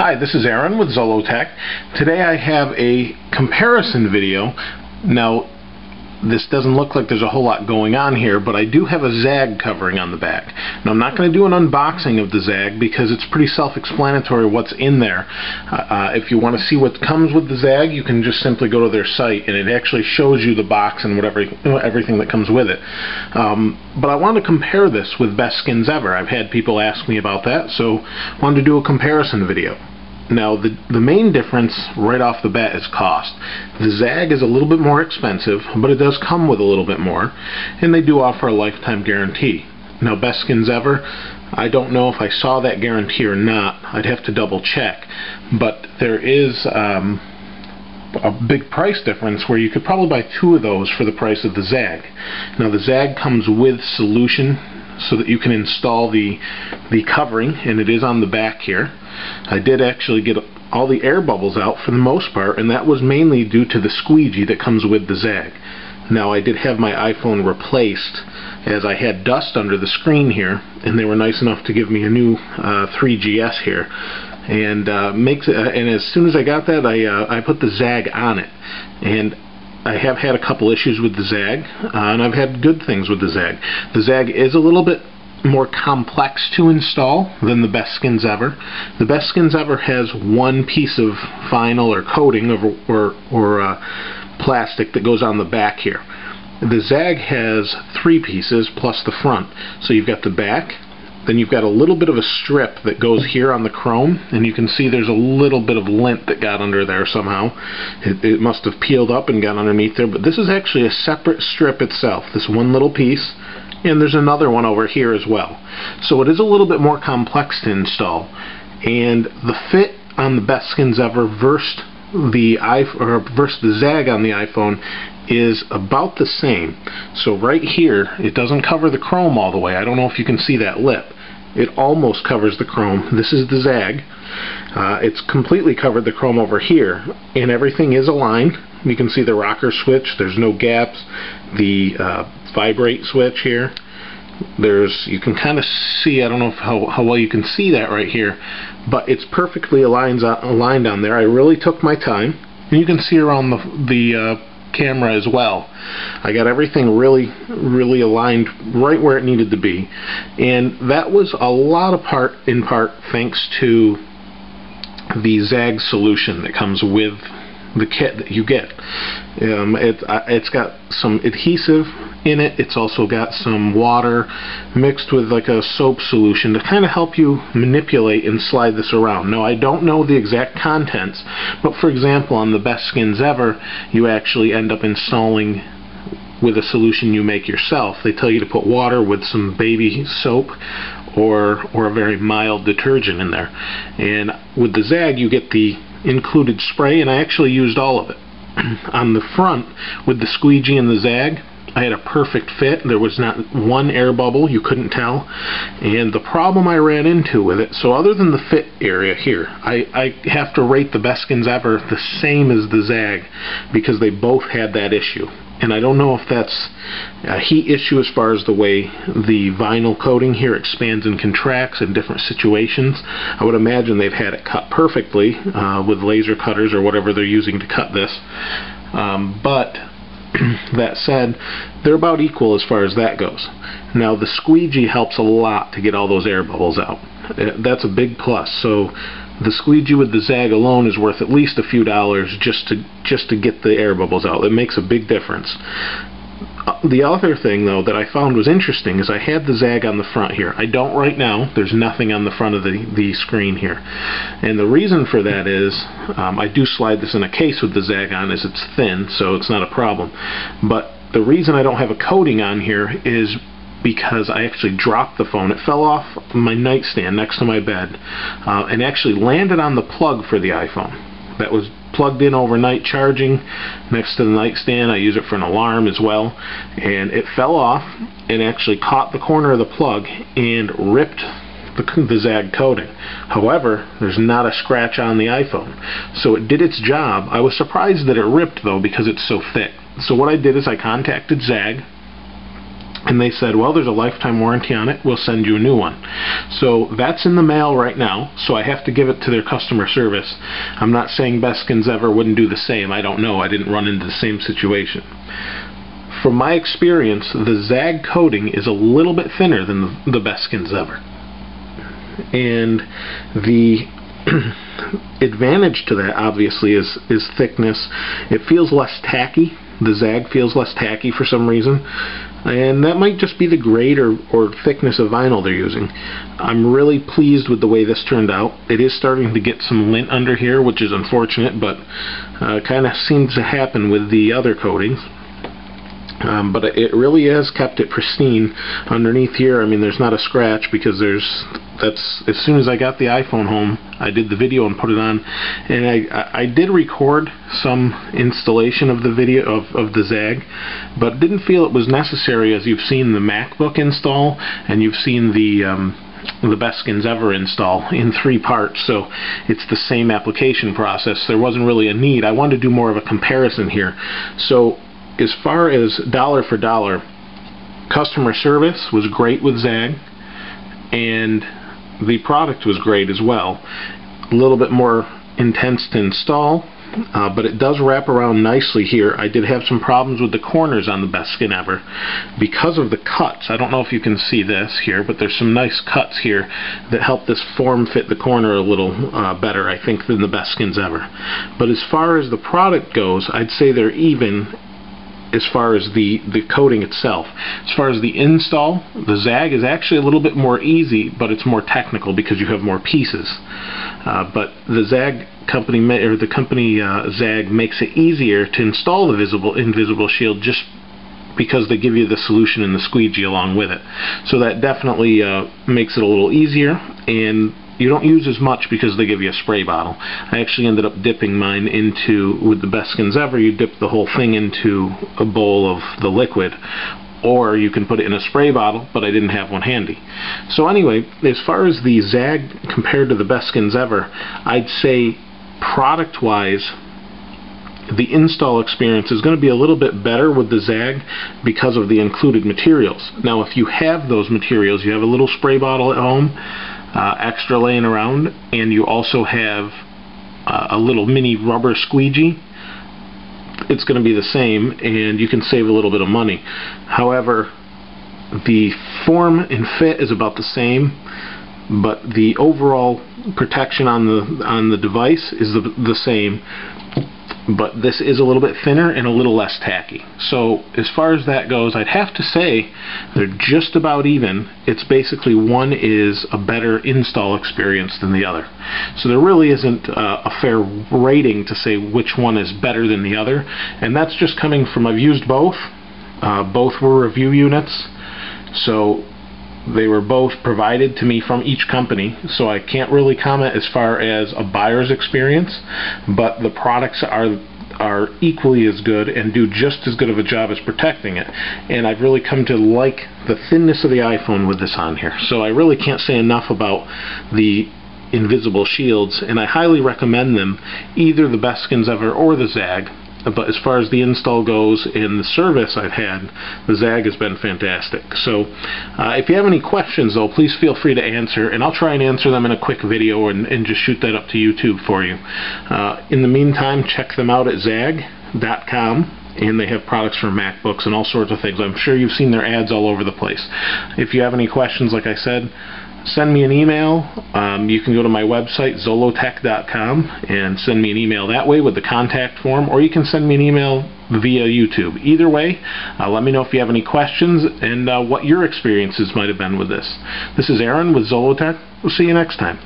Hi, this is Aaron with Zollotech. Today I have a comparison video. Now, this doesn't look like there's a whole lot going on here, but I do have a ZAGG covering on the back. Now, I'm not going to do an unboxing of the ZAGG because it's pretty self-explanatory what's in there. If you want to see what comes with the ZAGG, you can just simply go to their site, and it actually shows you the box and everything that comes with it. But I wanted to compare this with Best Skins Ever. I've had people ask me about that, so I wanted to do a comparison video. Now, the main difference right off the bat is cost. The ZAGG is a little bit more expensive, but it does come with a little bit more, and they do offer a lifetime guarantee. Now, Best Skins Ever, I don't know if I saw that guarantee or not. I'd have to double check, but there is a big price difference where you could probably buy two of those for the price of the ZAGG. Now, the ZAGG comes with solution so that you can install the covering, and it is on the back here. I did actually get all the air bubbles out for the most part, and that was mainly due to the squeegee that comes with the ZAGG. Now, I did have my iPhone replaced as I had dust under the screen here, and they were nice enough to give me a new 3GS here. And and as soon as I got that, I put the ZAGG on it. And I have had a couple issues with the ZAGG, and I've had good things with the ZAGG. The ZAGG is a little bit more complex to install than the Best Skins Ever. The Best Skins Ever has one piece of vinyl or coating or plastic that goes on the back here. The ZAGG has three pieces plus the front. So you've got the back, then you've got a little bit of a strip that goes here on the chrome, and you can see there's a little bit of lint that got under there somehow. It must have peeled up and got underneath there, but this is actually a separate strip itself, this one little piece, and there's another one over here as well. So it is a little bit more complex to install, and the fit on the Best Skins Ever versus the ZAGG on the iPhone is about the same. So right here, it doesn't cover the chrome all the way. I don't know if you can see that lip. It almost covers the chrome. This is the ZAGG. It's completely covered the chrome over here, and everything is aligned. You can see the rocker switch. There's no gaps. The vibrate switch here. You can kind of see, I don't know how well you can see that right here, but it's perfectly aligned on there. I really took my time, and you can see around the camera as well. I got everything really aligned right where it needed to be, and that was a lot of in part thanks to the ZAGG solution that comes with the kit that you get. It's got some adhesive in it. It's also got some water mixed with like a soap solution to kind of help you manipulate and slide this around. Now, I don't know the exact contents, but for example, on the Best Skins Ever, you actually end up installing with a solution you make yourself. They tell you to put water with some baby soap or a very mild detergent in there. And with the ZAGG, you get the included spray, and I actually used all of it. On the front, with the squeegee and the ZAGG, I had a perfect fit. There was not one air bubble, you couldn't tell. And the problem I ran into with it, so other than the fit area here, I have to rate the Best Skins Ever the same as the ZAGG because they both had that issue. And I don't know if that's a heat issue as far as the way the vinyl coating here expands and contracts in different situations. I would imagine they've had it cut perfectly with laser cutters or whatever they're using to cut this. But that said, they're about equal as far as that goes. Now, the squeegee helps a lot to get all those air bubbles out. That's a big plus. So the squeegee with the ZAGG alone is worth at least a few dollars just to get the air bubbles out. It makes a big difference. The other thing, though, that I found was interesting is I had the ZAGG on the front here. I don't right now. There's nothing on the front of the screen here. And the reason for that is I do slide this in a case with the ZAGG on as it's thin, so it's not a problem. But the reason I don't have a coating on here is because I actually dropped the phone. It fell off my nightstand next to my bed and actually landed on the plug for the iPhone. That was plugged in overnight charging next to the nightstand. I use it for an alarm as well, and it fell off and actually caught the corner of the plug and ripped the ZAGG coating. However, there's not a scratch on the iPhone, so it did its job. I was surprised that it ripped though because it's so thick. So what I did is I contacted ZAGG And they said, well, there's a lifetime warranty on it, we'll send you a new one. So that's in the mail right now, so I have to give it to their customer service. I'm not saying Best Skins Ever wouldn't do the same. I don't know. I didn't run into the same situation. From my experience, the ZAGG coating is a little bit thinner than the Best Skins Ever. And the advantage to that, obviously, is thickness. It feels less tacky. The ZAGG feels less tacky for some reason. And that might just be the grade or thickness of vinyl they're using. I'm really pleased with the way this turned out. It is starting to get some lint under here, which is unfortunate, but kind of seems to happen with the other coatings. But it really has kept it pristine. Underneath here, I mean, there's not a scratch because that's as soon as I got the iPhone home, I did the video and put it on, and I did record some installation of the video of the ZAGG, but didn't feel it was necessary, as you've seen the MacBook install and you've seen the Best Skins Ever install in 3 parts, so it's the same application process. There wasn't really a need. I wanted to do more of a comparison here. So as far as dollar for dollar, customer service was great with ZAGG, and the product was great as well. A little bit more intense to install, but it does wrap around nicely here. I did have some problems with the corners on the Best Skin Ever because of the cuts. I don't know if you can see this here, but there's some nice cuts here that help this form fit the corner a little better, I think, than the Best Skins Ever. But as far as the product goes, I'd say they're even as far as the coating itself. As far as the install, the ZAGG is actually a little bit more easy, but it's more technical because you have more pieces. But the ZAGG company, or the company ZAGG, makes it easier to install the invisible shield just because they give you the solution and the squeegee along with it. So that definitely makes it a little easier, and you don't use as much because they give you a spray bottle. I actually ended up dipping mine into, with the Best Skins Ever, you dip the whole thing into a bowl of the liquid, or you can put it in a spray bottle, but I didn't have one handy. So anyway, as far as the ZAGG compared to the Best Skins Ever, I'd say product-wise, the install experience is going to be a little bit better with the ZAGG because of the included materials. Now, if you have those materials, you have a little spray bottle at home, extra laying around, and you also have a little mini rubber squeegee, it's going to be the same, and you can save a little bit of money. However, the form and fit is about the same, but the overall protection on the device is the same, but this is a little bit thinner and a little less tacky. So as far as that goes, I'd have to say they're just about even. It's basically one is a better install experience than the other. So there really isn't a fair rating to say which one is better than the other, and that's just coming from, I've used both. Both were review units, so they were both provided to me from each company, so I can't really comment as far as a buyer's experience, but the products are equally as good and do just as good of a job as protecting it. And I've really come to like the thinness of the iPhone with this on here, so I really can't say enough about the invisible shields, and I highly recommend them, either the Best Skins Ever or the ZAGG. But as far as the install goes and the service I've had, the ZAGG has been fantastic. So if you have any questions, though, please feel free to answer, and I'll try and answer them in a quick video and just shoot that up to YouTube for you. In the meantime, check them out at ZAGG.com, and they have products for MacBooks and all sorts of things. I'm sure you've seen their ads all over the place. If you have any questions, like I said, send me an email. You can go to my website, zollotech.com, and send me an email that way with the contact form, or you can send me an email via YouTube. Either way, let me know if you have any questions and what your experiences might have been with this. This is Aaron with Zollotech. We'll see you next time.